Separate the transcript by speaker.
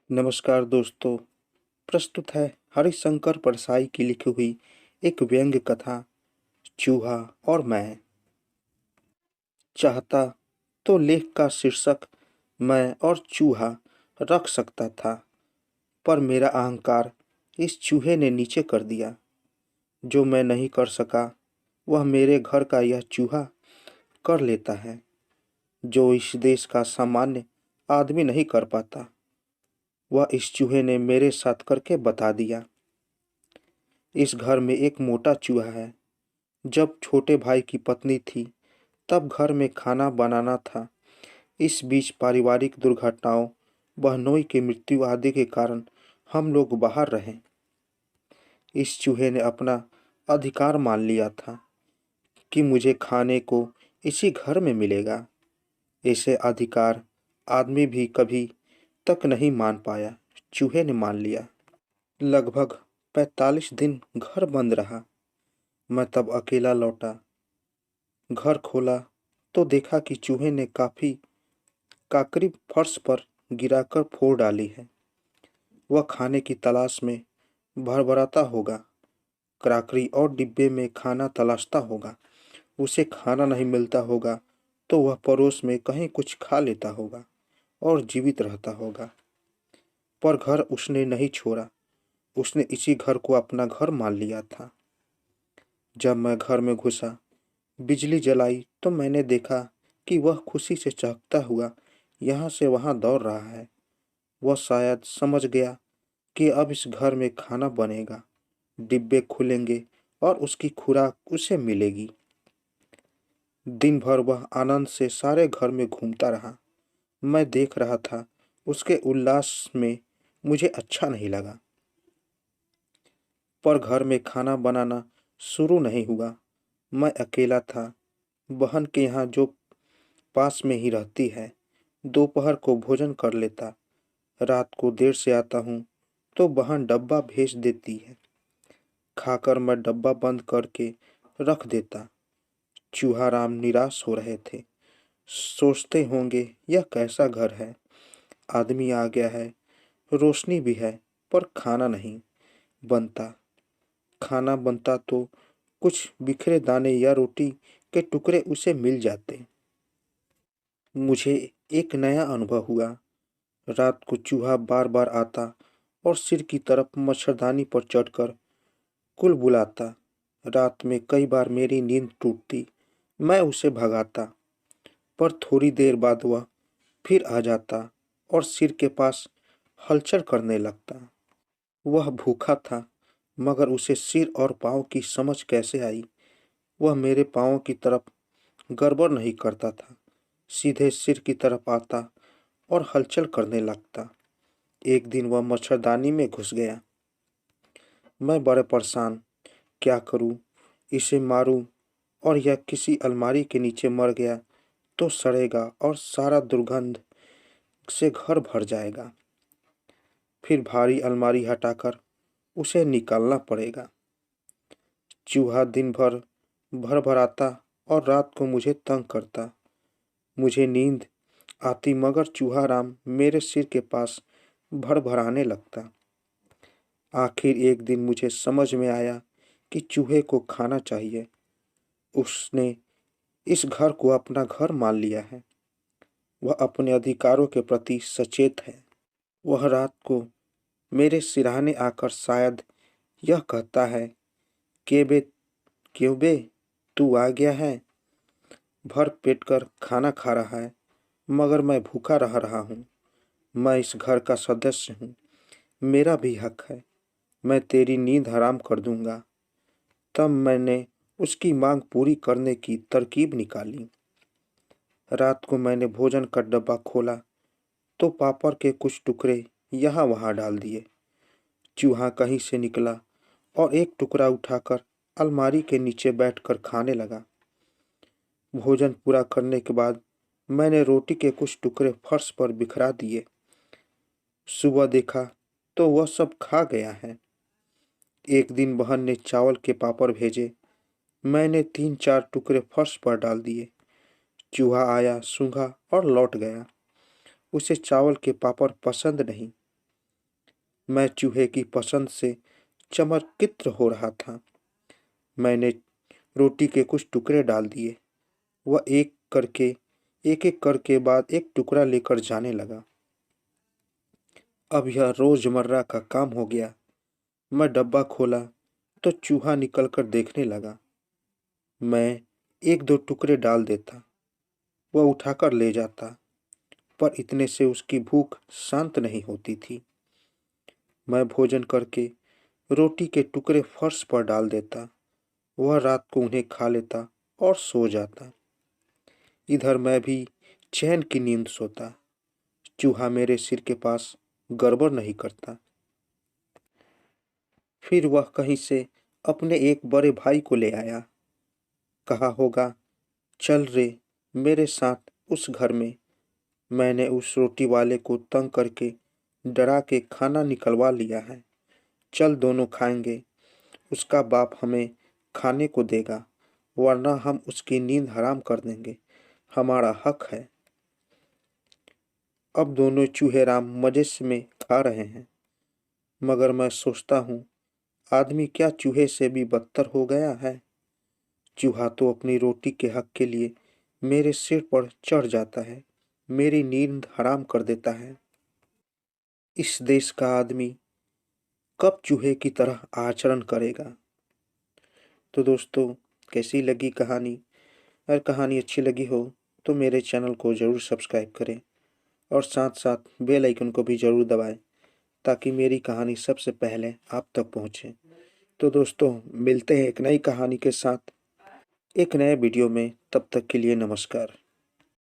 Speaker 1: नमस्कार दोस्तों। प्रस्तुत है हरिशंकर परसाई की लिखी हुई एक व्यंग्य कथा चूहा और मैं। चाहता तो लेख का शीर्षक मैं और चूहा रख सकता था, पर मेरा अहंकार इस चूहे ने नीचे कर दिया। जो मैं नहीं कर सका वह मेरे घर का यह चूहा कर लेता है। जो इस देश का सामान्य आदमी नहीं कर पाता वह इस चूहे ने मेरे साथ करके बता दिया। इस घर में एक मोटा चूहा है। जब छोटे भाई की पत्नी थी तब घर में खाना बनाना था। इस बीच पारिवारिक दुर्घटनाओं, बहनोई की मृत्यु आदि के कारण हम लोग बाहर रहे। इस चूहे ने अपना अधिकार मान लिया था कि मुझे खाने को इसी घर में मिलेगा। ऐसे अधिकार आदमी भी कभी तक नहीं मान पाया, चूहे ने मान लिया। लगभग 45 दिन घर बंद रहा। मैं तब अकेला लौटा। घर खोला तो देखा कि चूहे ने काफी काकरी फर्श पर गिराकर फोड़ डाली है। वह खाने की तलाश में भरभराता होगा। क्राकरी और डिब्बे में खाना तलाशता होगा। उसे खाना नहीं मिलता होगा तो वह पड़ोस में कहीं कुछ खा लेता होगा और जीवित रहता होगा। पर घर उसने नहीं छोड़ा। उसने इसी घर को अपना घर मान लिया था। जब मैं घर में घुसा, बिजली जलाई तो मैंने देखा कि वह खुशी से चहकता हुआ यहाँ से वहाँ दौड़ रहा है। वह शायद समझ गया कि अब इस घर में खाना बनेगा, डिब्बे खुलेंगे और उसकी खुराक उसे मिलेगी। दिन भर वह आनंद से सारे घर में घूमता रहा। मैं देख रहा था। उसके उल्लास में मुझे अच्छा नहीं लगा। पर घर में खाना बनाना शुरू नहीं हुआ। मैं अकेला था। बहन के यहाँ जो पास में ही रहती है, दोपहर को भोजन कर लेता। रात को देर से आता हूँ तो बहन डब्बा भेज देती है। खाकर मैं डब्बा बंद करके रख देता। चूहाराम निराश हो रहे थे। सोचते होंगे यह कैसा घर है। आदमी आ गया है, रोशनी भी है, पर खाना नहीं बनता। खाना बनता तो कुछ बिखरे दाने या रोटी के टुकड़े उसे मिल जाते। मुझे एक नया अनुभव हुआ। रात को चूहा बार बार आता और सिर की तरफ मच्छरदानी पर चढ़कर कुल बुलाता। रात में कई बार मेरी नींद टूटती। मैं उसे भगाता, पर थोड़ी देर बाद वह फिर आ जाता और सिर के पास हलचल करने लगता। वह भूखा था, मगर उसे सिर और पाँव की समझ कैसे आई। वह मेरे पाँव की तरफ गड़बड़ नहीं करता था, सीधे सिर की तरफ आता और हलचल करने लगता। एक दिन वह मच्छरदानी में घुस गया। मैं बड़े परेशान, क्या करूं? इसे मारूं और यह किसी अलमारी के नीचे मर गया तो सड़ेगा और सारा दुर्गंध से घर भर जाएगा। फिर भारी अलमारी हटाकर उसे निकालना पड़ेगा। चूहा दिन भर भरभराता और रात को मुझे तंग करता। मुझे नींद आती, मगर चूहाराम मेरे सिर के पास भड़भड़ाने लगता। आखिर एक दिन मुझे समझ में आया कि चूहे को खाना चाहिए। उसने इस घर को अपना घर मान लिया है। वह अपने अधिकारों के प्रति सचेत है। वह रात को मेरे सिरहाने आकर शायद यह कहता है, के बे, क्यों बे, तू आ गया है? भर पेट कर खाना खा रहा है, मगर मैं भूखा रह रहा हूँ। मैं इस घर का सदस्य हूँ, मेरा भी हक है। मैं तेरी नींद हराम कर दूंगा। तब मैंने उसकी मांग पूरी करने की तरकीब निकाली। रात को मैंने भोजन का डब्बा खोला तो पापड़ के कुछ टुकड़े यहाँ वहाँ डाल दिए। चूहा कहीं से निकला और एक टुकड़ा उठाकर अलमारी के नीचे बैठकर खाने लगा। भोजन पूरा करने के बाद मैंने रोटी के कुछ टुकड़े फर्श पर बिखरा दिए। सुबह देखा तो वह सब खा गया है। एक दिन बहन ने चावल के पापड़ भेजे। मैंने 3-4 टुकड़े फर्श पर डाल दिए। चूहा आया, सूंघा और लौट गया। उसे चावल के पापड़ पसंद नहीं। मैं चूहे की पसंद से चमत्कृत हो रहा था। मैंने रोटी के कुछ टुकड़े डाल दिए। वह एक एक करके बाद एक टुकड़ा लेकर जाने लगा। अब यह रोजमर्रा का काम हो गया। मैं डब्बा खोला तो चूहा निकलकर देखने लगा। मैं एक दो टुकड़े डाल देता, वह उठाकर ले जाता, पर इतने से उसकी भूख शांत नहीं होती थी। मैं भोजन करके रोटी के टुकड़े फर्श पर डाल देता, वह रात को उन्हें खा लेता और सो जाता। इधर मैं भी चैन की नींद सोता। चूहा मेरे सिर के पास गड़बड़ नहीं करता। फिर वह कहीं से अपने एक बड़े भाई को ले आया। कहा होगा, चल रे मेरे साथ उस घर में। मैंने उस रोटी वाले को तंग करके डरा के खाना निकलवा लिया है। चल दोनों खाएंगे। उसका बाप हमें खाने को देगा, वरना हम उसकी नींद हराम कर देंगे। हमारा हक है। अब दोनों चूहेराम मजे से में खा रहे हैं, मगर मैं सोचता हूँ, आदमी क्या चूहे से भी बदतर हो गया है। चूहा तो अपनी रोटी के हक के लिए मेरे सिर पर चढ़ जाता है, मेरी नींद हराम कर देता है। इस देश का आदमी कब चूहे की तरह आचरण करेगा। तो दोस्तों, कैसी लगी कहानी? अगर कहानी अच्छी लगी हो तो मेरे चैनल को ज़रूर सब्सक्राइब करें और साथ साथ बेल आइकन को भी ज़रूर दबाएं, ताकि मेरी कहानी सबसे पहले आप तक पहुंचे। तो दोस्तों, मिलते हैं एक नई कहानी के साथ एक नए वीडियो में। तब तक के लिए नमस्कार।